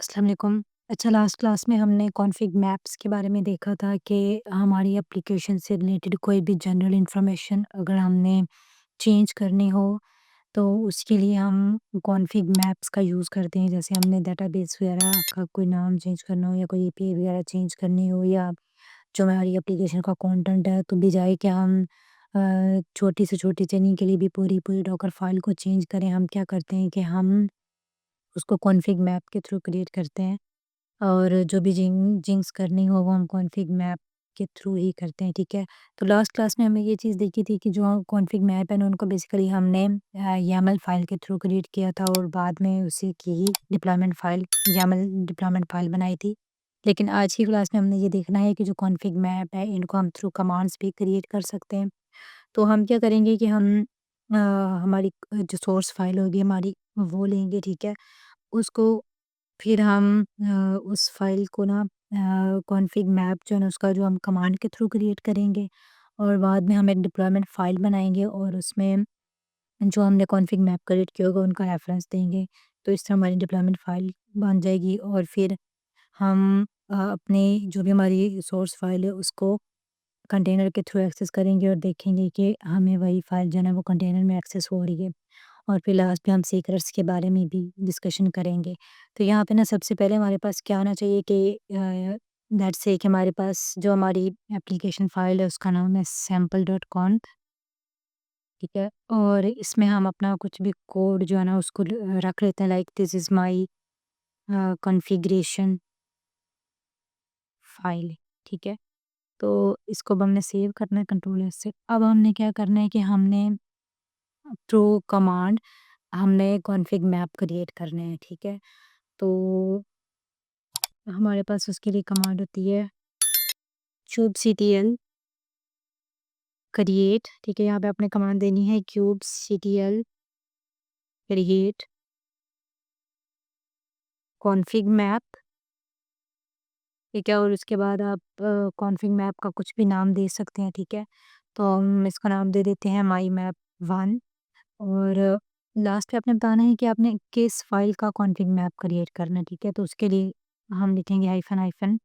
अस्सलाम वालेकुम। अच्छा, लास्ट क्लास में हमने कॉन्फ़िग मैप्स के बारे में देखा था कि हमारी एप्लीकेशन से रिलेटेड कोई भी जनरल इन्फॉर्मेशन अगर हमने चेंज करनी हो, तो उसके लिए हम कॉन्फ़िग मैप्स का यूज़ करते हैं। जैसे हमने डेटाबेस वगैरह का कोई नाम चेंज करना हो या कोई एपीआई वगैरह चेंज करनी हो या जो हमारी एप्लीकेशन का कंटेंट है, तो बजाय कि हम छोटी से छोटी चीज़ों के लिए भी पूरी डॉकर फ़ाइल को चेंज करें, हम क्या करते हैं कि हम उसको कॉन्फ़िग मैप के थ्रू क्रिएट करते हैं। और जो भी जिंक्स करनी हो वो हम कॉन्फ़िग मैप के थ्रू ही करते हैं, ठीक है? तो लास्ट क्लास में हमने ये चीज़ देखी थी कि जो कॉन्फ़िग मैप है ना उनको बेसिकली हमने YAML फ़ाइल के थ्रू क्रिएट किया था और बाद में उसी की ही deployment file YAML deployment file बनाई थी। लेकिन आज की क्लास में हमने ये देखना है कि जो कॉन्फ़िग मैप है इनको हम थ्रू कमांड्स भी क्रिएट कर सकते हैं। तो हम क्या करेंगे कि हम हमारी जो सोर्स फ़ाइल होगी हमारी वो लेंगे, ठीक है? उसको फिर हम उस फ़ाइल को ना कॉन्फ़िग मैप जो है ना उसका जो हम कमांड के थ्रू क्रिएट करेंगे और बाद में हम एक डिप्लॉयमेंट फ़ाइल बनाएँगे और उसमें जो हमने कॉन्फ़िग मैप क्रिएट किया होगा उनका रेफ़रेंस देंगे। तो इस तरह हमारी डिप्लॉयमेंट फ़ाइल बन जाएगी और फिर हम अपनी जो भी हमारी सोर्स फ़ाइल है उसको कंटेनर के थ्रू एक्सेस करेंगे और देखेंगे कि हमें वही फ़ाइल जो है ना वो कंटेनर में एक्सेस हो रही है। और फिर लास्ट में हम सीक्रेट्स के बारे में भी डिस्कशन करेंगे। तो यहाँ पे ना सबसे पहले हमारे पास क्या होना चाहिए कि लेट्स से कि हमारे पास जो हमारी एप्लीकेशन फ़ाइल है उसका नाम है सैंपल डॉट कॉन्फ, ठीक है? और इसमें हम अपना कुछ भी कोड जो है ना उसको रख लेते हैं, like this is my configuration file, ठीक है? तो इसको अब हमने सेव करना है कंट्रोल एस से। अब हमने क्या करना है कि हमने थ्रू कमांड हमने कॉन्फ़िग मैप क्रिएट करने हैं, ठीक है? तो हमारे पास उसके लिए कमांड होती है kubectl क्रिएट, ठीक है? यहाँ पे आपने कमांड देनी है kubectl क्रिएट कॉन्फ़िग मैप, ठीक है? और उसके बाद आप कॉन्फ़िग मैप का कुछ भी नाम दे सकते हैं, ठीक है? तो हम इसका नाम दे देते हैं माई मैप 1 और लास्ट पे आपने बताना है कि आपने किस फ़ाइल का कॉन्फ़िग मैप क्रिएट करना है, ठीक है? तो उसके लिए हम लिखेंगे hyphen hyphen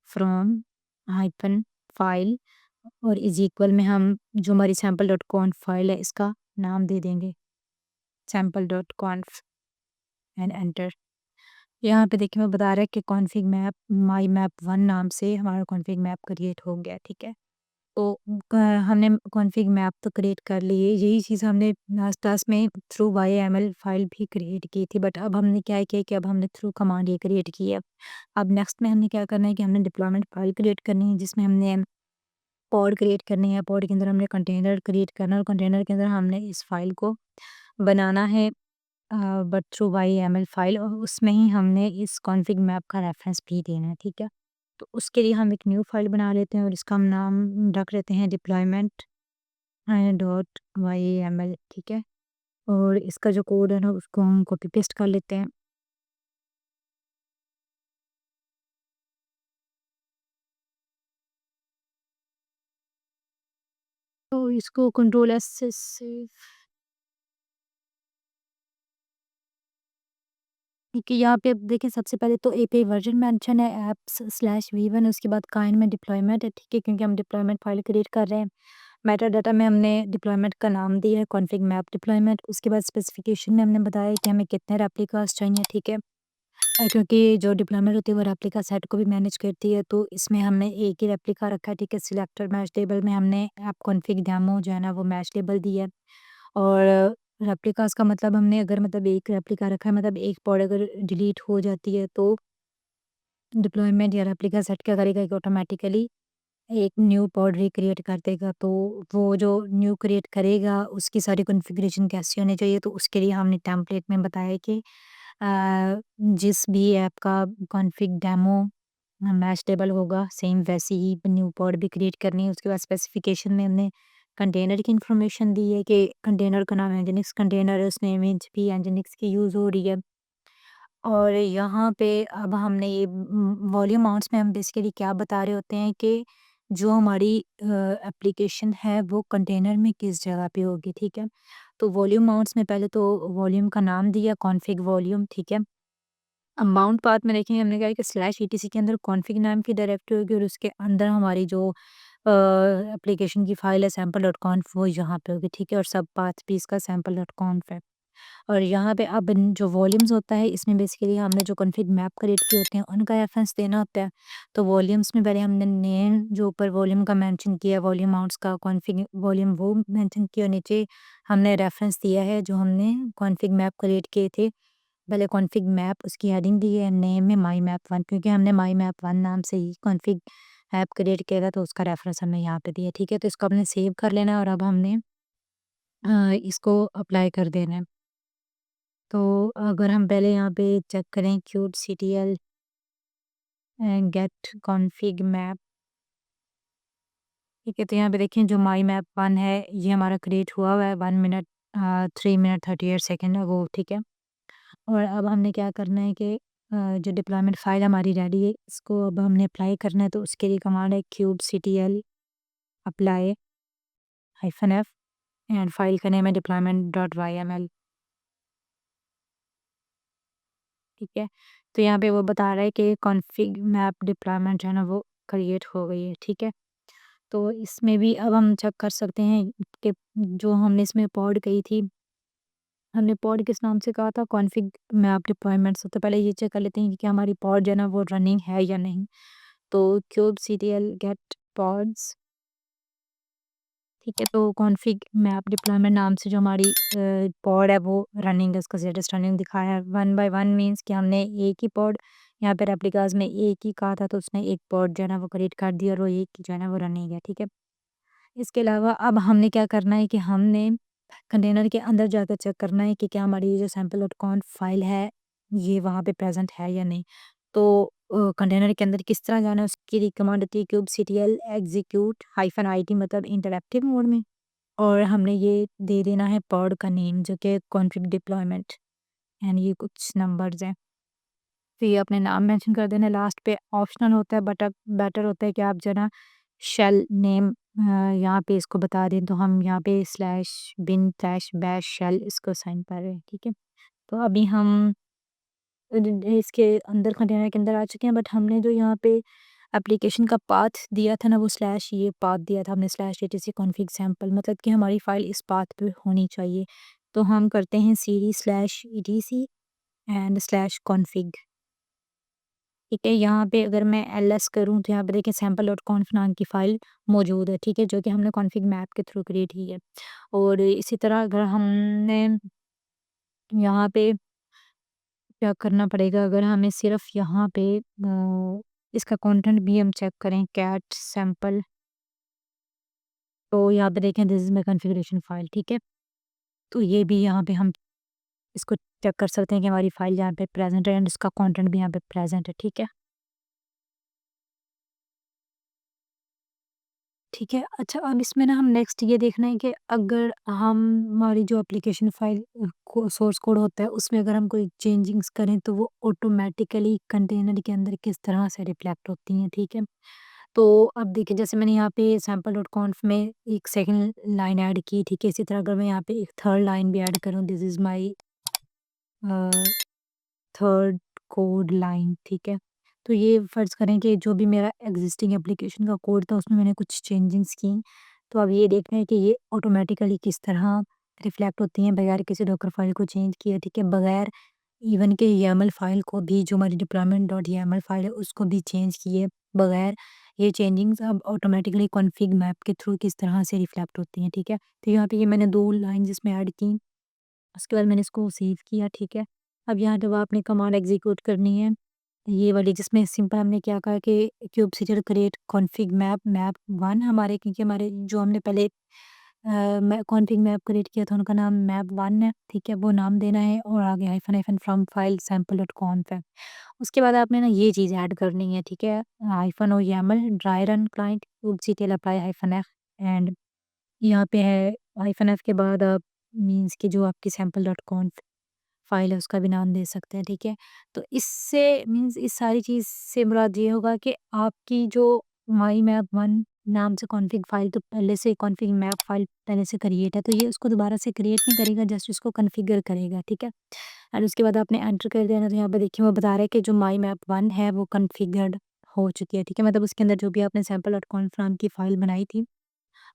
from hyphen file और इज़ इक्वल में हम जो हमारी सैंपल डॉट कॉन्फ फ़ाइल है इसका नाम दे देंगे सैंपल डॉट कॉन्फ एंड एंटर। यहाँ पे देखिए मैं बता रहा है कि कॉन्फ़िग मैप माई मैप 1 नाम से हमारा कॉन्फ़िग मैप क्रिएट हो गया, ठीक है? तो क हमने कॉन्फ़िग मैप तो क्रिएट कर ली है, यही चीज़ हमने लास्ट क्लास में थ्रू YAML फ़ाइल भी क्रिएट की थी, बट अब हमने क्या किया कि अब हमने थ्रू कमांड ये क्रिएट की है। अब नेक्स्ट में हमने क्या करना है कि हमने डिप्लॉयमेंट फ़ाइल क्रिएट करनी है जिसमें हमने पॉड क्रिएट करनी है, पॉड के अंदर हमने कंटेनर क्रिएट करना है और कंटेनर के अंदर हमने इस फ़ाइल को बनाना है बट थ्रू YAML फ़ाइल और उसमें ही हमने इस कॉन्फ़िग मैप का रेफ़रेंस भी देना है, ठीक है? तो उसके लिए हम एक न्यू फ़ाइल बना लेते हैं और इसका हम नाम रख लेते हैं डिप्लॉयमेंट डॉट YAML, ठीक है? और इसका जो कोड है ना उसको हम कॉपी पेस्ट कर लेते हैं। तो इसको कंट्रोल एस से सेव ठीक है, यहाँ पे अब देखिए सबसे पहले तो एपीआई वर्ज़न मेंशन है apps/v1 उसके बाद काइंड में डिप्लॉयमेंट है, ठीक है? क्योंकि हम डिप्लॉयमेंट फ़ाइल क्रिएट कर रहे हैं। मेटाडाटा में हमने डिप्लॉयमेंट का नाम दिया है कॉन्फ़िग मैप डिप्लॉयमेंट, उसके बाद स्पेसिफ़िकेशन में हमने बताया कि हमें कितने रेप्लिकास चाहिए, ठीक है? क्योंकि जो डिप्लॉयमेंट होती है वो रेप्लिका सेट को भी मैनेज करती है, तो इसमें हमने एक ही रेप्लिका रखा है, ठीक है? सिलेक्टर मैच टेबल में हमने ऐप कॉन्फ़िग डेमो जो है ना वो मैच टेबल दिया है और रेप्लिकास का मतलब हमने अगर मतलब एक रेप्लिका रखा है मतलब एक पॉड अगर डिलीट हो जाती है तो डिप्लॉयमेंट या रेप्लिका सेट क्या करेगा कि ऑटोमेटिकली एक न्यू पॉड रिक्रिएट कर देगा। तो वो जो न्यू क्रिएट करेगा उसकी सारी कॉन्फ़िगरेशन कैसी होनी चाहिए, तो उसके लिए हमने टेम्पलेट में बताया कि जिस भी ऐप का कॉन्फ़िग डेमो मैच टेबल होगा सेम वैसी ही न्यू पॉड भी क्रिएट करनी है। उसके बाद स्पेसिफ़िकेशन में हमने कंटेनर की इन्फॉर्मेशन दी है कि कंटेनर का नाम एनजिनिक्स कंटेनर है, उसमें इमेज भी एनजिनिक्स की यूज़ हो रही है। और यहाँ पे अब हमने ये वॉल्यूम माउंट्स में हम बेसिकली क्या बता रहे होते हैं कि जो हमारी एप्लीकेशन है वो कंटेनर में किस जगह पे होगी, ठीक है? तो वॉल्यूम माउंट्स में पहले तो वॉल्यूम का नाम दिया कॉन्फ़िग वॉल्यूम, ठीक है? अमाउंट पाथ में देखेंगे हमने क्या है कि स्लैश ईटीसी के अंदर कॉन्फ़िग नाम की डायरेक्टरी होगी और उसके अंदर हमारी जो एप्लीकेशन की फ़ाइल है सैंपल डॉट कॉन्फ वो यहाँ पे होगी, ठीक है? और सब पाथ भी इसका सैंपल डॉट कॉन्फ है। और यहाँ पे अब जो वॉल्यूम्स होता है इसमें बेसिकली हमने जो कॉन्फ़िग मैप क्रिएट किए होते हैं उनका रेफरेंस देना होता है। तो वॉल्यूम्स में पहले हमने नेम जो ऊपर वॉल्यूम का मेंशन किया, वॉल्यूम अमाउंट्स का कॉन्फ़िग वॉल्यूम वो मेंशन किया और नीचे हमने रेफरेंस दिया है जो हमने कॉन्फ़िग मैप क्रिएट किए थे। पहले कॉन्फ़िग मैप उसकी हेडिंग दी है, नेम में माई मैप 1 क्योंकि हमने माई मैप 1 नाम से ही कॉन्फ़िग ऐप क्रिएट किया था तो उसका रेफरेंस हमने यहाँ पे दिया, ठीक है? तो इसको हमने सेव कर लेना है और अब हमने इसको अप्लाई कर देना है। तो अगर हम पहले यहाँ पे चेक करें क्यूबसीटीएल गेट कॉन्फ़िग मैप, ठीक है? तो यहाँ पे देखें जो माई मैप 1 है ये हमारा क्रिएट हुआ है 1 मिनट 3 मिनट 38 सेकंड अगो, ठीक है? और अब हमने क्या करना है कि जो डिप्लॉयमेंट फ़ाइल हमारी रेडी है इसको अब हमने अप्लाई करना है तो उसके लिए कमांड है क्यूबसीटीएल अप्लाई -f एंड फाइल का नेम है डिप्लॉयमेंट डॉट वाईएमएल, ठीक है? तो यहाँ पे वो बता रहा है कि कॉन्फ़िग मैप डिप्लॉयमेंट है ना वो क्रिएट हो गई है, ठीक है? तो इसमें भी अब हम चेक कर सकते हैं कि जो हमने इसमें पॉड कही थी, हमने पॉड किस नाम से कहा था? Config map deployment. तो पहले ये चेक कर लेते हैं कि क्या हमारी पॉड जो है ना वो रनिंग है या नहीं। तो क्यूबसीटीएल गेट पॉड्स, ठीक है? तो कॉन्फ़िग मैप डिप्लॉयमेंट नाम से जो हमारी पॉड है वो रनिंग है, उसका स्टेटस रनिंग दिखाया है। 1 बाय 1 मीन्स कि हमने एक ही पॉड यहाँ पे रेप्लिकाज़ में एक ही कहा था तो उसने एक पॉड जो है ना वो क्रिएट कर दी और वो एक जो है ना वो रनिंग है, ठीक है? इसके अलावा अब हमने क्या करना है कि हमने कंटेनर के अंदर जाकर चेक करना है कि क्या हमारी ये जो सैंपल डॉट कॉन्फ फाइल है, ये वहाँ पे प्रेज़ेंट है या नहीं। तो कंटेनर के अंदर किस तरह जाना है उसके लिए कमांड होती है kubectl एक्जीक्यूट हाइफन आईटी मतलब इंटरैक्टिव मोड में और हमने ये दे देना है पॉड का नेम जो कि कॉन्फिग डिप्लॉयमेंट एंड ये कुछ नंबर्स हैं। तो ये अपने नाम मेंशन कर देना लास्ट पे ऑप्शनल होता है बट अब बेटर होता है कि आप जो है ना शेल नेम यहाँ पे इसको बता दें तो हम यहाँ पे slash bin slash bash shell इसको साइन कर रहे हैं, ठीक है? तो अभी हम इसके अंदर कंटेनर के अंदर आ चुके हैं बट हमने जो यहाँ पे एप्लीकेशन का पाथ दिया था ना वो स्लैश ये पाथ दिया था हमने स्लैश एटीसी कॉन्फिग सैंपल मतलब कि हमारी फाइल इस पाथ पे होनी चाहिए। तो हम करते हैं CD slash etc and slash config, ठीक है? यहाँ पे अगर मैं एलएस करूँ तो यहाँ पे देखिए सैंपल डॉट कॉन्फ नाम की फ़ाइल मौजूद है, ठीक है? जो कि हमने कॉन्फिग मैप के थ्रू क्रिएट की है। और इसी तरह अगर हमने यहाँ पे क्या करना पड़ेगा अगर हमें सिर्फ़ यहाँ पे इसका कंटेंट भी हम चेक करें कैट सैंपल तो यहाँ पे देखें this is my configuration file, ठीक है? तो ये भी यहाँ पे हम इसको चेक कर सकते हैं कि हमारी फ़ाइल यहाँ पे प्रेज़ेंट है एंड इसका कंटेंट भी यहाँ पे प्रेज़ेंट है, ठीक है? ठीक है। अच्छा अब इसमें ना हम नेक्स्ट ये देखना है कि अगर हम हमारी जो एप्लीकेशन फ़ाइल को सोर्स कोड होता है उसमें अगर हम कोई चेंजिंग्स करें तो वो ऑटोमैटिकली कंटेनर के अंदर किस तरह से रिफ्लेक्ट होती हैं, ठीक है? तो अब देखिए जैसे मैंने यहाँ पे सैंपल डॉट कॉन्फ में एक सेकंड लाइन ऐड की, ठीक है? इसी तरह अगर मैं यहाँ पे एक थर्ड लाइन भी ऐड करूँ this is my a third code line, ठीक है? तो ये फ़र्ज़ करें कि जो भी मेरा एग्ज़िस्टिंग एप्लीकेशन का कोड था उसमें मैंने कुछ चेंजिंग्स की। तो अब ये देखना है कि ये ऑटोमैटिकली किस तरह रिफ्लेक्ट होती हैं बगैर किसी डॉकर फ़ाइल को चेंज किए, ठीक है? बगैर इवन के YAML फ़ाइल को भी जो हमारी डिप्लॉयमेंट डॉट YAML फ़ाइल है उसको भी चेंज किए बगैर ये चेंजिंग्स अब ऑटोमैटिकली कॉन्फ़िग मैप के थ्रू किस तरह से रिफ्लेक्ट होती हैं, ठीक है? तो यहाँ पे ये मैंने 2 लाइन्स इसमें ऐड की। उसके बाद मैंने इसको सेव किया, ठीक है। अब यहाँ जब आपने कमांड एग्ज़ीक्यूट करनी है, ये वाली जिसमें सिंपल हमने क्या कहा कि kubectl create config map map 1 हमारे क्योंकि हमारे जो हमने पहले मैं कॉन्फिग मैप क्रिएट किया था उनका नाम मैप 1 है, ठीक है? वो नाम देना है और आगे hyphen hyphen from file sample dot कॉन्फ है। उसके बाद आपने ना ये चीज़ ऐड करनी है, ठीक है? हाइफ़न और YAML dry run client kubectl apply hyphen f and यहाँ पे है हाइफ़न एफ के बाद आप मीन्स कि जो आपकी सैंपल डॉट कॉन्फ फ़ाइल है उसका भी नाम दे सकते हैं, ठीक है? तो इससे मीन्स इस सारी चीज़ से मुराद ये होगा कि आपकी जो माई मैप 1 नाम से कॉन्फ़िग फ़ाइल तो पहले से कॉन्फ़िग मैप फ़ाइल पहले से क्रिएट है, तो ये उसको दोबारा से क्रिएट नहीं करेगा, जस्ट उसको कॉन्फ़िगर करेगा, ठीक है? और उसके बाद आपने एंटर कर देना, तो यहाँ पे देखिए वो बता रहा है कि जो माई मैप 1 है वो कॉन्फ़िगर्ड हो चुकी है, ठीक है? मतलब उसके अंदर जो भी आपने सैंपल डॉट कॉन्फ नाम की फ़ाइल बनाई थी,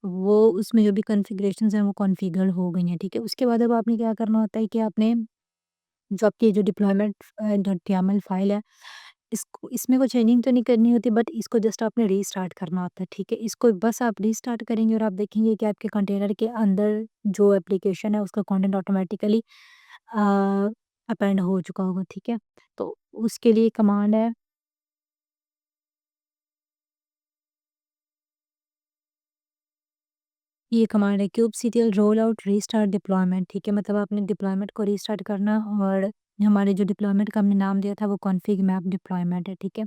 वो उसमें जो भी कॉन्फ़िगरेशंस हैं वो कॉन्फ़िगर्ड हो गई हैं, ठीक है? उसके बाद अब आपने क्या करना होता है कि आपने जो आपकी जो डिप्लॉयमेंट डॉट यामल फ़ाइल है, इसको इसमें कोई चेंजिंग तो नहीं करनी होती, बट इसको जस्ट आपने रीस्टार्ट करना होता है, ठीक है? इसको बस आप रीस्टार्ट करेंगे और आप देखेंगे कि आपके कंटेनर के अंदर जो एप्लीकेशन है उसका कंटेंट ऑटोमेटिकली अ, अपेंड हो चुका होगा, ठीक है? तो उसके लिए कमांड है, ये कमांड है kubectl rollout restart deployment, ठीक है? मतलब आपने डिप्लॉयमेंट को रीस्टार्ट करना, और हमारे जो डिप्लॉयमेंट का हमने नाम दिया था वो कॉन्फिग मैप डिप्लॉयमेंट है, ठीक है?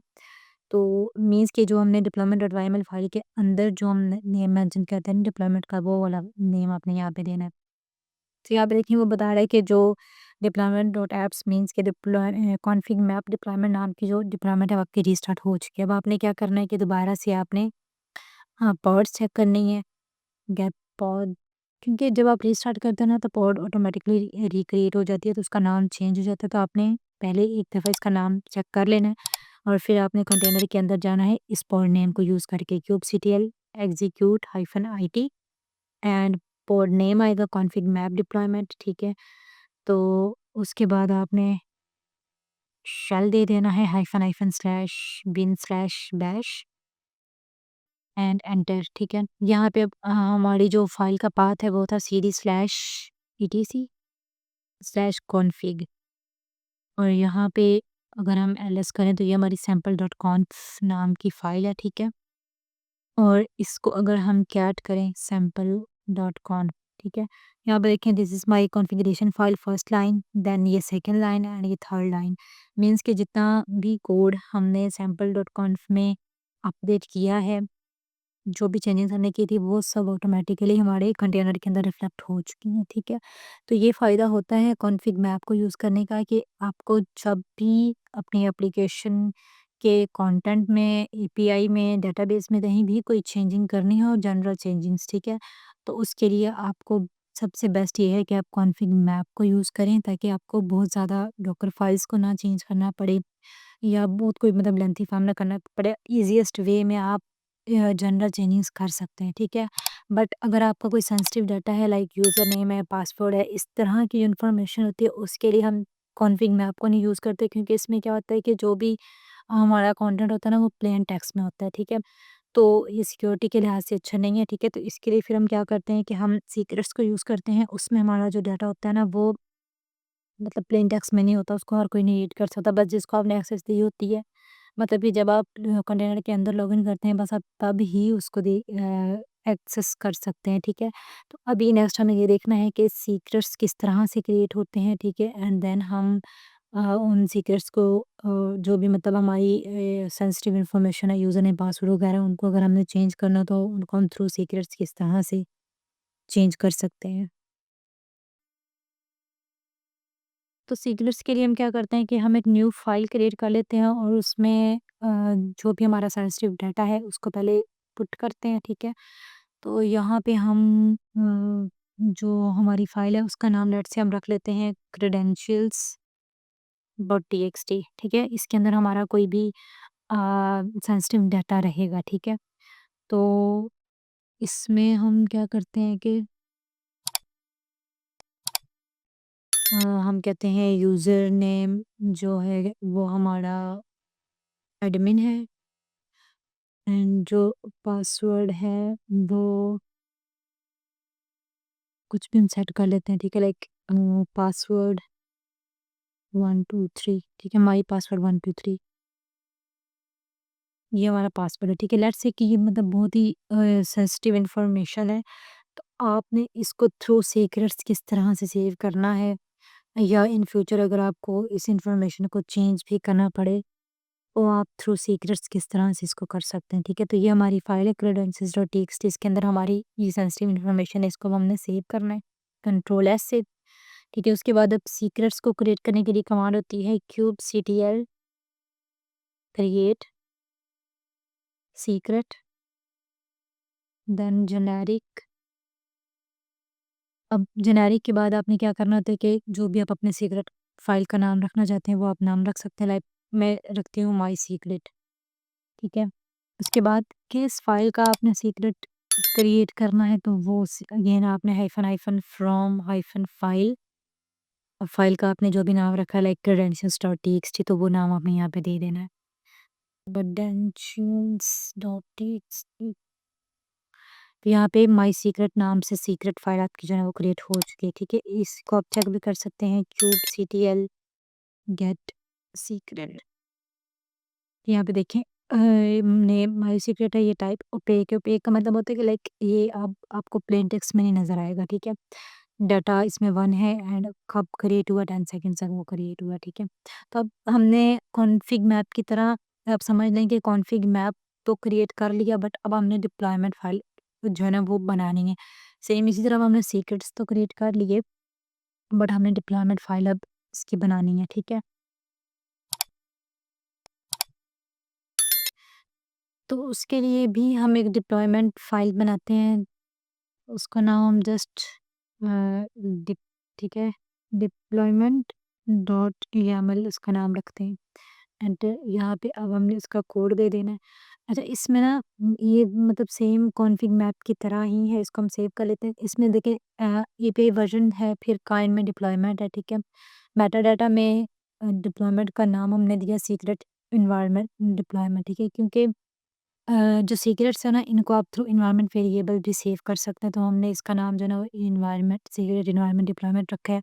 तो मीन्स कि जो हमने डिप्लॉयमेंट.yml फाइल के अंदर जो हम नेम मेंशन करते हैं ना डिप्लॉयमेंट का, वो वाला नेम आपने यहाँ पे देना है। तो यहाँ पे देखिए वो बता रहा है कि जो डिप्लॉयमेंट डॉट एप्स मीन्स के कॉन्फिग मैप डिप्लॉयमेंट नाम की जो डिप्लॉयमेंट है वो आपकी रीस्टार्ट हो चुकी है। अब आपने क्या करना है कि दोबारा से आपने हाँ, पॉड्स चेक करनी है, गेट पॉड, क्योंकि जब आप रीस्टार्ट करते हैं ना तो पॉड ऑटोमेटिकली रिक्रिएट हो जाती है, तो उसका नाम चेंज हो जाता है। तो आपने पहले एक दफ़ा इसका नाम चेक कर लेना है, और फिर आपने कंटेनर के अंदर जाना है इस पॉड नेम को यूज़ करके kubectl execute -it and pod name आएगा कॉन्फिग मैप डिप्लॉयमेंट, ठीक है? तो उसके बाद आपने शेल दे देना है hyphen hyphen slash bin slash bash and enter, ठीक है? यहाँ पे अब हमारी जो फ़ाइल का पाथ है वो था CD slash etc slash config, और यहाँ पे अगर हम एलएस करें तो ये हमारी सैंपल डॉट कॉन्फ नाम की फ़ाइल है, ठीक है? और इसको अगर हम कैट करें सैंपल डॉट कॉन्फ, ठीक है? यहाँ पे देखें this is my configuration file first line, then ये सेकंड लाइन एंड ये थर्ड लाइन। मीन्स कि जितना भी कोड हमने सैंपल डॉट कॉन्फ में अपडेट किया है, जो भी चेंजेस हमने की थी वो सब ऑटोमेटिकली हमारे कंटेनर के अंदर रिफ्लेक्ट हो चुकी हैं, ठीक है? तो ये फ़ायदा होता है कॉन्फिग मैप को यूज़ करने का कि आपको जब भी अपनी एप्लीकेशन के कंटेंट में, एपीआई में, डेटाबेस में कहीं भी कोई चेंजिंग करनी हो, जनरल चेंजिंग्स, ठीक है? तो उसके लिए आपको सबसे बेस्ट ये है कि आप कॉन्फिग मैप को यूज़ करें, ताकि आपको बहुत ज़्यादा डॉकर फाइल्स को ना चेंज करना पड़े, या बहुत कोई मतलब लेंथी काम ना करना पड़े। ईज़ीएस्ट वे में आप जनरल चेंजिंग्स कर सकते हैं, ठीक है? बट अगर आपका कोई सेंसिटिव डाटा है लाइक यूज़र नेम है, पासवर्ड है, इस तरह की इन्फॉर्मेशन होती है, उसके लिए हम कॉन्फिग मैप को नहीं यूज़ करते, क्योंकि इसमें क्या होता है कि जो भी हमारा कंटेंट होता है ना वो प्लेन टेक्स्ट में होता है, ठीक है? तो ये सिक्योरिटी के लिहाज से अच्छा नहीं है, ठीक है? तो इसके लिए फिर हम क्या करते हैं कि हम सीक्रेट्स को यूज़ करते हैं, उसमें हमारा जो डाटा होता है ना वो मतलब प्लेन टेक्स्ट में नहीं होता, उसको हर कोई नहीं रीड कर सकता, बस जिसको आपने एक्सेस दी होती है। मतलब कि जब आप कंटेनर के अंदर लॉगिन करते हैं, बस आप तब ही उसको एक्सेस कर सकते हैं, ठीक है? तो अभी नेक्स्ट हमें ये देखना है कि सीक्रेट्स किस तरह से क्रिएट होते हैं, ठीक है? एंड देन हम उन सीक्रेट्स को जो भी मतलब हमारी सेंसिटिव इन्फॉर्मेशन है, यूज़र नेम, पासवर्ड वगैरह, उनको अगर हमने चेंज करना हो तो उनको हम थ्रू सीक्रेट्स किस तरह से चेंज कर सकते हैं। तो सीक्रेट्स के लिए हम क्या करते हैं कि हम एक न्यू फाइल क्रिएट कर लेते हैं, और उसमें जो भी हमारा सेंसिटिव डाटा है उसको पहले पुट करते हैं, ठीक है? तो यहाँ पे हम जो हमारी फाइल है उसका नाम लेट्स से हम रख लेते हैं क्रेडेंशियल्स डॉट टीएक्सटी, ठीक है? इसके अंदर हमारा कोई भी सेंसिटिव डाटा रहेगा, ठीक है? तो इसमें हम क्या करते हैं कि हम कहते हैं यूज़र नेम जो है वो हमारा एडमिन है, एंड जो पासवर्ड है वो कुछ भी हम सेट कर लेते हैं, ठीक है? लाइक पासवर्ड 123, ठीक है? माई पासवर्ड 123, ये हमारा पासवर्ड है, ठीक है? लेट्स से कि ये मतलब बहुत ही सेंसिटिव इन्फॉर्मेशन है, तो आपने इसको थ्रू सीक्रेट्स किस तरह से सेव करना है, या इन फ्यूचर अगर आपको इस इन्फॉर्मेशन को चेंज भी करना पड़े, तो आप थ्रू सीक्रेट्स किस तरह से इसको कर सकते हैं, ठीक है? तो ये हमारी फाइल है क्रेडेंशियल्स डॉट टीएक्सटी, इसके अंदर हमारी ये सेंसिटिव इन्फॉर्मेशन है, इसको अब हमने सेव करना है, कंट्रोल एस से, ठीक है? उसके बाद अब सीक्रेट्स को क्रिएट करने के लिए कमांड होती है kubectl create secret, then generic. अब जेनेरिक के बाद आपने क्या करना होता है कि जो भी आप अपने सीक्रेट फ़ाइल का नाम रखना चाहते हैं, वो आप नाम रख सकते हैं। लाइक मैं रखती हूँ माय सीक्रेट, ठीक है? उसके बाद किस फ़ाइल का आपने सीक्रेट क्रिएट करना है, तो वो अगेन आपने hyphen hyphen from hyphen file, और फ़ाइल का आपने जो भी नाम रखा है लाइक क्रेडेंशियल्स डॉट टीएक्सटी, तो वो नाम आपने यहाँ पे दे देना है। क्रेडेंशियल्स डॉट टीएक्सटी, तो यहाँ पे माय सीक्रेट नाम से सीक्रेट फ़ाइल आपकी जो है वो क्रिएट हो चुकी है, ठीक है? इसको आप चेक भी कर सकते हैं, kubectl गेट सीक्रेट। यहाँ पे देखें, नेम माय सीक्रेट है, ये टाइप ओपेक है। ओपेक का मतलब होता है कि लाइक ये आप आपको प्लेन टेक्स्ट में नहीं नज़र आएगा, ठीक है? डाटा इसमें 1 है एंड कब क्रिएट हुआ, 10 सेकंड्स तक वो क्रिएट हुआ, ठीक है? तो अब हमने कॉन्फिग मैप की तरह, आप समझ लें कि कॉन्फिग मैप तो क्रिएट कर लिया, बट अब हमने डिप्लॉयमेंट फाइल जो है ना वो बनानी है। सेम इसी तरह अब हमने सीक्रेट्स तो क्रिएट कर लिए, बट हमने डिप्लॉयमेंट फाइल अब इसकी बनानी है, ठीक है? तो उसके लिए भी हम एक डिप्लॉयमेंट फाइल बनाते हैं, उसका नाम हम जस्ट डिप ठीक है, डिप्लॉयमेंट डॉट YAML उसका नाम रखते हैं। एंटर, यहाँ पे अब हमने इसका कोड दे देना है। अच्छा, इसमें ना ये मतलब सेम कॉन्फिग मैप की तरह ही है, इसको हम सेव कर लेते हैं। इसमें देखिए एपीआई वर्जन है, फिर काइंड में डिप्लॉयमेंट है, ठीक है? मेटा डाटा में डिप्लॉयमेंट का नाम हमने दिया सीक्रेट एनवायरनमेंट डिप्लॉयमेंट, ठीक है? क्योंकि जो सीक्रेट्स है ना, इनको आप थ्रू एनवायरनमेंट वेरिएबल भी सेव कर सकते हैं, तो हमने इसका नाम जो है ना वो एनवायरनमेंट सीक्रेट एनवायरनमेंट डिप्लॉयमेंट रखा है।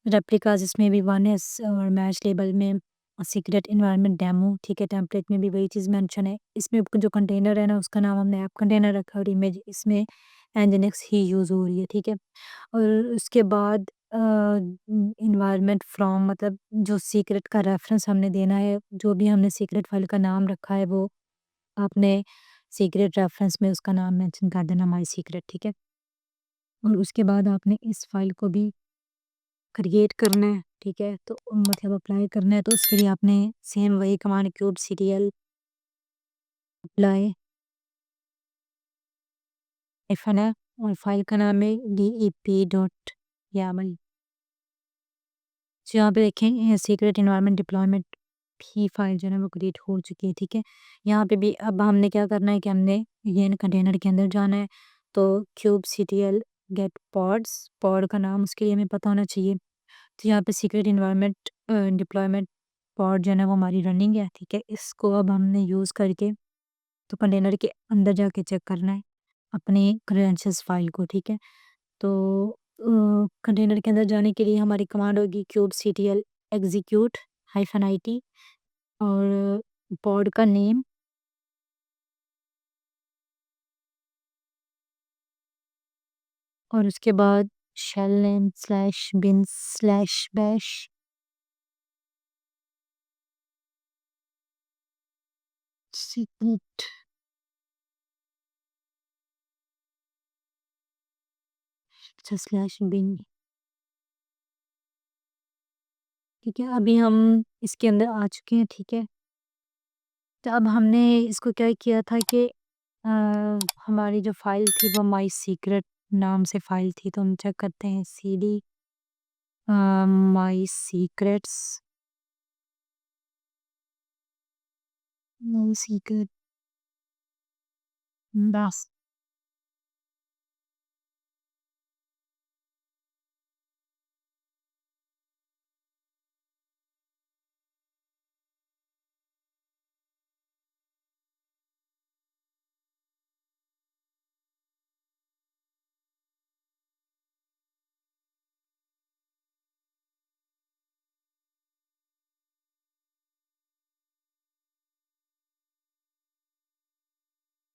रेप्लिकास इसमें भी 1 है, और मैच लेबल में सीक्रेट एनवायरनमेंट डेमो, ठीक है? टेम्पलेट में भी वही चीज़ मेंशन है। इसमें जो कंटेनर है ना, उसका नाम हमने ऐप कंटेनर रखा है, और इमेज इसमें एनजिनिक्स ही यूज़ हो रही है, ठीक है? और उसके बाद एनवायरनमेंट फ्रॉम मतलब जो सीक्रेट का रेफरेंस हमने देना है, जो भी हमने सीक्रेट फाइल का नाम रखा है, वो आपने सीक्रेट रेफ़रेंस में उसका नाम मेंशन कर देना माय सीक्रेट, ठीक है? और उसके बाद आपने इस फ़ाइल को भी क्रिएट करना है, ठीक है? तो मतलब अप्लाई करना है, तो उसके लिए आपने सेम वही कमांड kubectl अप्लाई हाइफ़न है, और फ़ाइल का नाम है dep.yaml। तो यहाँ पे देखें, ये सीक्रेट एनवायरनमेंट डिप्लॉयमेंट भी फ़ाइल जो है ना वो क्रिएट हो चुकी है, ठीक है? यहाँ पे भी अब हमने क्या करना है कि हमने ये कंटेनर के अंदर जाना है, तो kubectl गेट पॉड्स, पॉड का नाम उसके लिए हमें पता होना चाहिए। तो यहाँ पे सीक्रेट एनवायरनमेंट डिप्लॉयमेंट पॉड जो है ना वो हमारी रनिंग है, ठीक है? इसको अब हमने यूज़ करके तो कंटेनर के अंदर जाके चेक करना है अपनी क्रेडेंशियल्स फ़ाइल को, ठीक है? तो कंटेनर के अंदर जाने के लिए हमारी कमांड होगी kubectl एग्जीक्यूट हाइफ़न IT, और पॉड का नेम, और उसके बाद shell name slash bin slash bash secret, अच्छा स्लैश बिन, ठीक है? अभी हम इसके अंदर आ चुके हैं, ठीक है? तो अब हमने इसको क्या किया था कि अ, हमारी जो फ़ाइल थी वो माय सीक्रेट नाम से फ़ाइल थी, तो हम चेक करते हैं CD my secrets, my secret बस।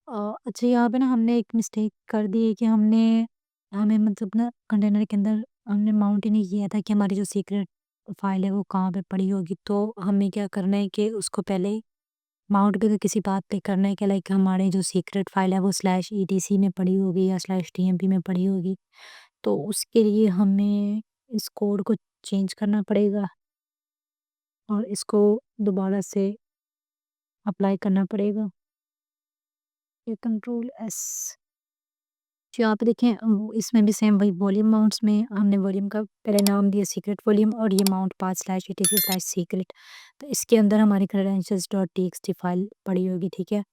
अच्छा, यहाँ पे ना हमने एक मिस्टेक कर दी है कि हमें मतलब ना कंटेनर के अंदर हमने माउंट ही नहीं किया था कि हमारी जो सीक्रेट फाइल है वो कहाँ पे पड़ी होगी। तो हमें क्या करना है कि उसको पहले माउंट भी तो किसी बात पे करना है कि लाइक हमारी जो सीक्रेट फाइल है वो स्लैश ETC में पड़ी होगी या स्लैश TMP में पड़ी होगी। तो उसके लिए हमें इस कोड को चेंज करना पड़ेगा, और इसको दोबारा से अप्लाई करना पड़ेगा। ये कंट्रोल S जो यहाँ पे देखें इसमें भी सेम वही वॉल्यूम माउंट्स में हमने वॉल्यूम का पहले नाम दिया सीक्रेट वॉल्यूम और ये mount path slash etc slash secret. तो इसके अंदर हमारी क्रेडेंशियल्स डॉट टीएक्सटी फाइल पड़ी होगी, ठीक है।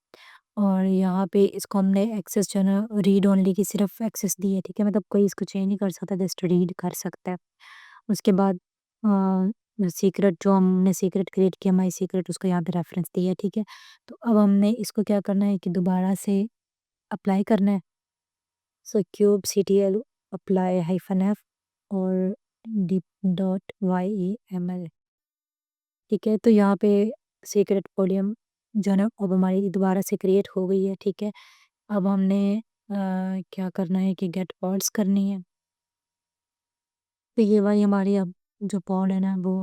और यहाँ पे इसको हमने एक्सेस जो है ना रीड ओनली की सिर्फ एक्सेस दी है, ठीक है। मतलब कोई इसको चेंज नहीं कर सकता, जस्ट रीड कर सकता है। उसके बाद सीक्रेट जो हमने सीक्रेट क्रिएट किया माई सीक्रेट उसको यहाँ पे रेफरेंस दिया है, ठीक है। तो अब हमने इसको क्या करना है कि दोबारा से अप्लाई करना है। सो क्यूब ctl अप्लाई -f और dip डॉट yaml, ठीक है। तो यहाँ पे सीक्रेट वॉल्यूम जो है ना अब हमारी दोबारा से क्रिएट हो गई है, ठीक है। अब हमने क्या करना है कि गेट पॉड्स करनी है। तो ये वाली हमारी अब जो पॉड है ना वो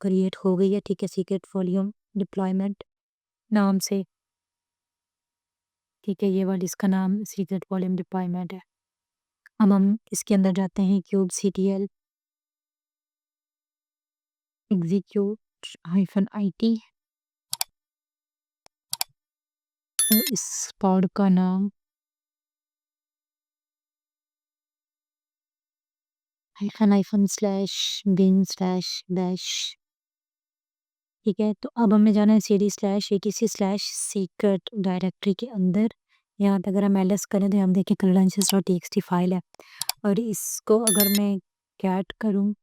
क्रिएट हो गई है, ठीक है, सीक्रेट वॉल्यूम डिप्लॉयमेंट नाम से, ठीक है। ये वाली इसका नाम सीक्रेट वॉल्यूम डिप्लॉयमेंट है। अब हम इसके अंदर जाते हैं क्यूब ctl एग्जीक्यूट -it इस पॉड का नाम hyphen slash bin slash bash, ठीक है। तो अब हमें जाना है cd slash etc slash secret directory के अंदर। यहाँ पे अगर हम ls करें तो हम देखें credentials डॉट txt फाइल है और इसको अगर मैं कैट करूँ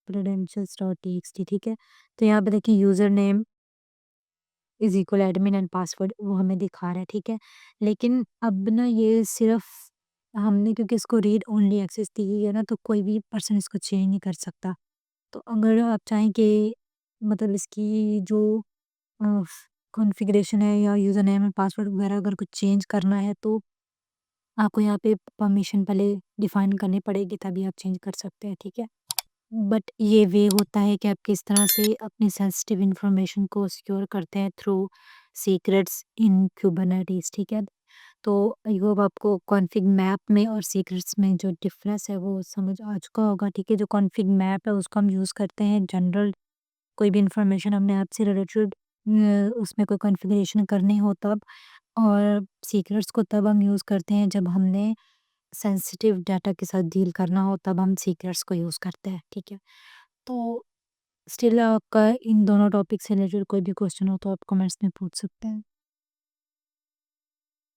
credentials डॉट txt, ठीक है। तो यहाँ पे देखिए user name is equal admin and password वो हमें दिखा रहा है, ठीक है। लेकिन अब ना ये सिर्फ़ हमने क्योंकि इसको रीड ओनली एक्सेस दी हुई है ना, तो कोई भी पर्सन इसको चेंज नहीं कर सकता। तो अगर आप चाहें कि मतलब इसकी जो अ, कॉन्फ़िगरेशन है या यूज़र नेम एंड पासवर्ड वगैरह अगर कुछ चेंज करना है तो आपको यहाँ पे परमिशन पहले डिफ़ाइन करनी पड़ेगी तभी आप चेंज कर सकते हैं, ठीक है। बट ये वे होता है कि आप किस तरह से अपनी सेंसिटिव इन्फॉर्मेशन को सिक्योर करते हैं थ्रू सीक्रेट्स इन कुबरनेटिस, ठीक है। तो आई होप आपको कॉन्फ़िग मैप में और सीक्रेट्स में जो डिफरेंस है वो समझ आ चुका होगा, ठीक है। जो कॉन्फ़िग मैप है उसको हम यूज़ करते हैं जनरल कोई भी इन्फॉर्मेशन हमने ऐप से रिलेटेड उसमें कोई कॉन्फ़िगरेशन करनी हो तब, और सीक्रेट्स को तब हम यूज़ करते हैं जब हमने सेंसिटिव डाटा के साथ डील करना हो, तब हम सीक्रेट्स को यूज़ करते हैं, ठीक है। तो स्टिल आपका इन दोनों टॉपिक से रिलेटेड कोई भी क्वेश्चन हो तो आप कमेंट्स में पूछ सकते हैं।